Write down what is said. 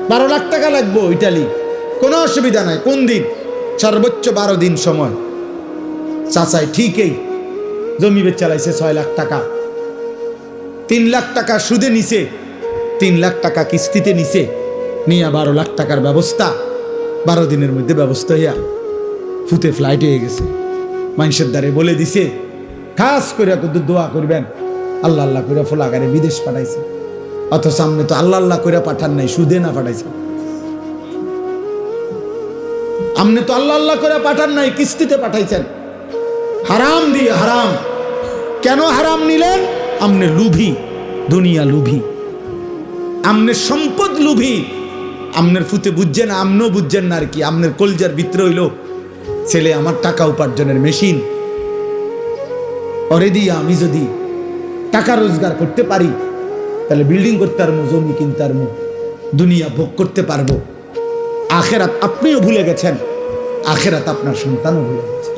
12 লাখ টাকা লাগবো ইটালি, কোনো অসুবিধা নাই। কোন দিন? সর্বোচ্চ 12 দিন সময়। চাচাই ঠিকই জমি বেচ চালাইছে 6 লাখ টাকা, 3 লাখ টাকা সুদে নিছে, 3 লাখ টাকা কিস্তিতে নিছে, নিয়ে 12 লাখ টাকার ব্যবস্থা 12 দিনের মধ্যে ব্যবস্থা হইয়া ফুতে ফ্লাইট হয়ে গেছে। মানুষের দ্বারে বলে দিছে খাস করে কিন্তু দোয়া করবেন, আল্লাহ আল্লাহ করে ফোলাগারে বিদেশ পাঠাইছে। অথচ সামনে তো আল্লাহ আল্লাহ করে পাঠান নাই, সুদে না পাঠাইছে। আমনে তো আল্লাহ আল্লাহ করে পাঠান নাই, কিস্তিতে পাঠাইছেন হারাম দিয়ে। হারাম কেন হারাম নিলেন? আমনে লুভি, দুনিয়া লুভি, আমনের সম্পদ লুভি। আমনের ফুতে বুঝছেন, আমনও বুঝছেন না আর কি। আমনের কলজার ভিতরে হইল ছেলে আমার টাকা উপার্জনের মেশিন, ওরে দিয়ে আমি যদি টাকা রোজগার করতে পারি তাহলে বিল্ডিং করতে পারবো, জমি কিনতে পারবো, দুনিয়া ভোগ করতে পারবো। আখেরাত আপনিও ভুলে গেছেন, আখেরাত আপনার সন্তানও ভুলে গেছে।